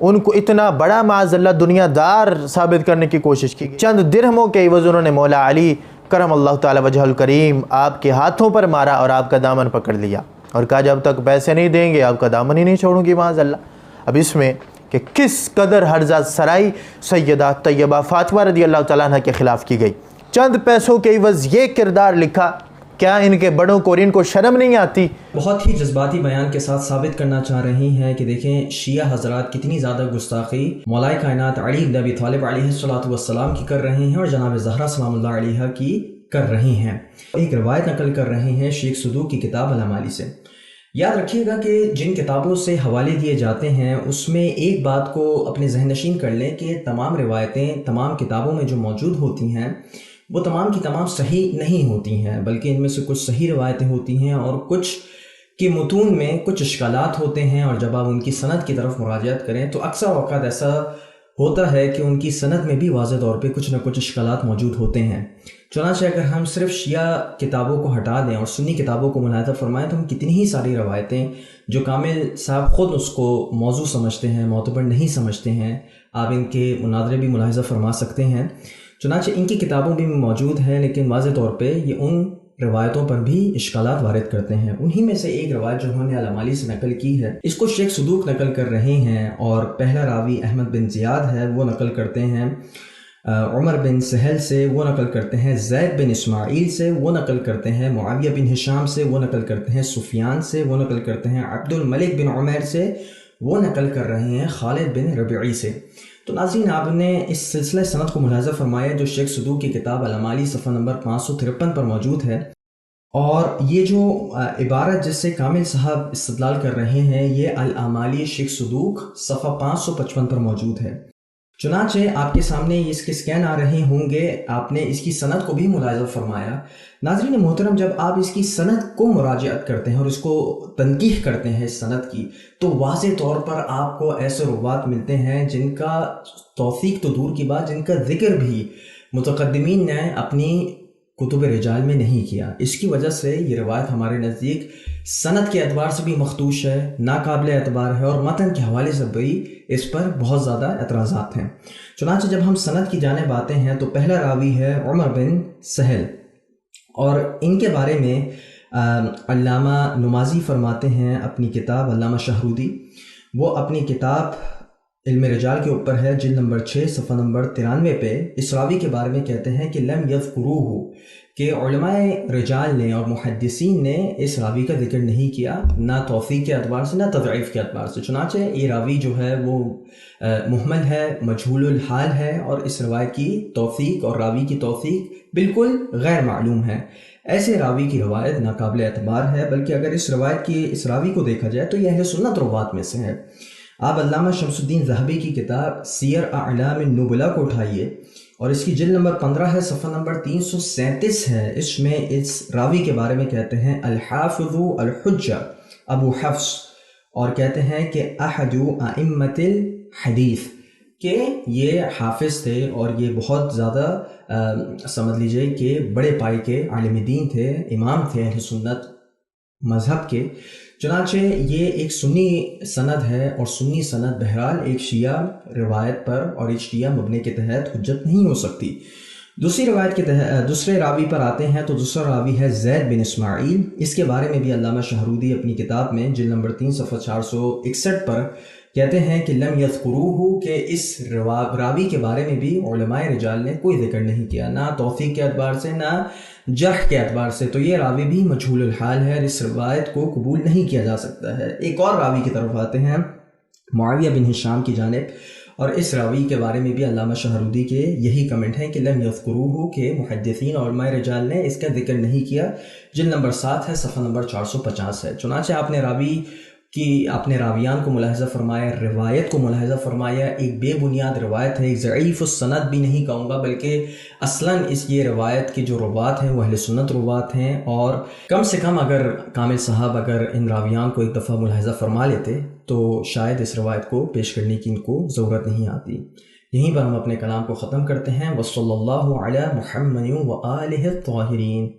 ان کو اتنا بڑا معاذ اللہ دنیا دار ثابت کرنے کی کوشش کی، چند درہموں کے عوض انہوں نے مولا علی کرم اللہ تعالی وجہ الکریم آپ کے ہاتھوں پر مارا اور آپ کا دامن پکڑ لیا اور کہا جب تک پیسے نہیں دیں گے آپ کا دامن ہی نہیں چھوڑوں گی معاذ اللہ۔ اب اس میں کہ کس قدر ہرزہ سرائی سیدہ طیبہ فاطمہ رضی اللہ تعالیٰ عنہ کے خلاف کی گئی، چند پیسوں کے عوض یہ کردار لکھا، کیا ان کے بڑوں کو اور ان کو شرم نہیں آتی؟ بہت ہی جذباتی بیان کے ساتھ ثابت کرنا چاہ رہی ہیں کہ دیکھیں شیعہ حضرات کتنی زیادہ گستاخی مولا کائنات علی بن ابی طالب علیہ السلام کی کر رہے ہیں اور جناب زہرا سلام اللہ علیہ کی کر رہی ہیں۔ ایک روایت نقل کر رہے ہیں شیخ صدوق کی کتاب الامالی سے۔ یاد رکھیے گا کہ جن کتابوں سے حوالے دیے جاتے ہیں اس میں ایک بات کو اپنے ذہن نشین کر لیں کہ تمام روایتیں تمام کتابوں میں جو موجود ہوتی ہیں وہ تمام کی تمام صحیح نہیں ہوتی ہیں، بلکہ ان میں سے کچھ صحیح روایتیں ہوتی ہیں اور کچھ کے متون میں کچھ اشکالات ہوتے ہیں، اور جب آپ ان کی سند کی طرف مراجعت کریں تو اکثر اوقات ایسا ہوتا ہے کہ ان کی سند میں بھی واضح طور پہ کچھ نہ کچھ اشکالات موجود ہوتے ہیں۔ چنانچہ اگر ہم صرف شیعہ کتابوں کو ہٹا دیں اور سنی کتابوں کو ملاحظہ فرمائیں تو ہم کتنی ہی ساری روایتیں جو کامل صاحب خود اس کو موضوع سمجھتے ہیں، معتبر نہیں سمجھتے ہیں، آپ ان کے مناظرے بھی ملاحظہ فرما سکتے ہیں۔ چنانچہ ان کی کتابوں بھی موجود ہیں، لیکن واضح طور پہ یہ ان روایتوں پر بھی اشکالات وارد کرتے ہیں۔ انہی میں سے ایک روایت جو انہوں نے الامالی سے نقل کی ہے، اس کو شیخ صدوق نقل کر رہے ہیں، اور پہلا راوی احمد بن زیاد ہے، وہ نقل کرتے ہیں عمر بن سہل سے، وہ نقل کرتے ہیں زید بن اسماعیل سے، وہ نقل کرتے ہیں معاویہ بن ہشام سے، وہ نقل کرتے ہیں سفیان سے، وہ نقل کرتے ہیں عبد الملک بن عمیر سے، وہ نقل کر رہے ہیں خالد بن ربیعی سے۔ تو ناظرین آپ نے اس سلسلہ سند کو ملاحظہ فرمایا جو شیخ صدوق کی کتاب الامالی صفحہ نمبر 553 پر موجود ہے، اور یہ جو عبارت جس سے کامل صاحب استدلال کر رہے ہیں یہ الامالی شیخ صدوق صفحہ 555 پر موجود ہے۔ چنانچہ آپ کے سامنے اس کے سکین آ رہے ہوں گے، آپ نے اس کی سند کو بھی ملاحظہ فرمایا۔ ناظرین محترم جب آپ اس کی سند کو مراجعت کرتے ہیں اور اس کو تنقیح کرتے ہیں اس سند کی، تو واضح طور پر آپ کو ایسے روات ملتے ہیں جن کا توثیق تو دور کی بات، جن کا ذکر بھی متقدمین نے اپنی کتب رجال میں نہیں کیا۔ اس کی وجہ سے یہ روایت ہمارے نزدیک سند کے اعتبار سے بھی مخدوش ہے، ناقابل اعتبار ہے، اور متن کے حوالے سے بھی اس پر بہت زیادہ اعتراضات ہیں۔ چنانچہ جب ہم سند کی جانب آتے ہیں تو پہلا راوی ہے عمر بن سہل، اور ان کے بارے میں علامہ نمازی فرماتے ہیں اپنی کتاب، علامہ شہرودی وہ اپنی کتاب علم رجال کے اوپر ہے، جلد نمبر 6 صفحہ نمبر 93 پہ اس راوی کے بارے میں کہتے ہیں کہ لم یذکروہ، کہ علماء رجال نے اور محدثین نے اس راوی کا ذکر نہیں کیا، نہ توثیق کے اعتبار سے نہ تضعیف کے اعتبار سے۔ چنانچہ یہ راوی جو ہے وہ مہمل ہے، مجہول الحال ہے، اور اس روایت کی توثیق اور راوی کی توثیق بالکل غیر معلوم ہے۔ ایسے راوی کی روایت ناقابل اعتبار ہے، بلکہ اگر اس روایت کی اس راوی کو دیکھا جائے تو یہ اہل سنت روات میں سے ہے۔ آپ علامہ شمس الدین ذہبی کی کتاب سیر اعلام النبلاء کو اٹھائیے، اور اس کی جلد نمبر 15 ہے، صفحہ نمبر 337 ہے، اس میں اس راوی کے بارے میں کہتے ہیں الحافظ الحجہ ابو حفص، اور کہتے ہیں کہ احد ائمۃ الحدیث، کہ یہ حافظ تھے اور یہ بہت زیادہ سمجھ لیجئے کہ بڑے پائے کے عالم دین تھے، امام تھے اہل سنت مذہب کے۔ چنانچہ یہ ایک سنی سند ہے، اور سنی سند بہرحال ایک شیعہ روایت پر اور ایک شیعہ مبنی کے تحت حجت نہیں ہو سکتی۔ دوسری روایت کے تحت دوسرے راوی پر آتے ہیں تو دوسرا راوی ہے زید بن اسماعیل۔ اس کے بارے میں بھی علامہ شہرودی اپنی کتاب میں جلد نمبر 3 صفحہ 461 پر کہتے ہیں کہ لم یذکروہ، کہ اس راوی کے بارے میں بھی علماء رجال نے کوئی ذکر نہیں کیا، نہ توثیق کے اعتبار سے نہ جرح کے اعتبار سے، تو یہ راوی بھی مجہول الحال ہے اور اس روایت کو قبول نہیں کیا جا سکتا ہے۔ ایک اور راوی کی طرف آتے ہیں معاویہ بن ہشام کی جانب، اور اس راوی کے بارے میں بھی علامہ شہرودی کے یہی کمنٹ ہے کہ لم یذکروہ، کہ محدثین اور علماء رجال نے اس کا ذکر نہیں کیا۔ جلد نمبر 7 ہے، صفحہ نمبر 450 ہے۔ چنانچہ آپ نے راویان کو ملاحظہ فرمایا، روایت کو ملاحظہ فرمایا، ایک بے بنیاد روایت ہے، ایک ضعیف السند بھی نہیں کہوں گا، بلکہ اصلاً یہ روایت کے جو روات ہیں وہ اہل سنت روات ہیں، اور کم سے کم اگر کامل صاحب اگر ان راویان کو ایک دفعہ ملاحظہ فرما لیتے تو شاید اس روایت کو پیش کرنے کی ان کو ضرورت نہیں آتی۔ یہیں پر ہم اپنے کلام کو ختم کرتے ہیں۔ وصلی اللہ علی محمد وآلہ الطاہرین۔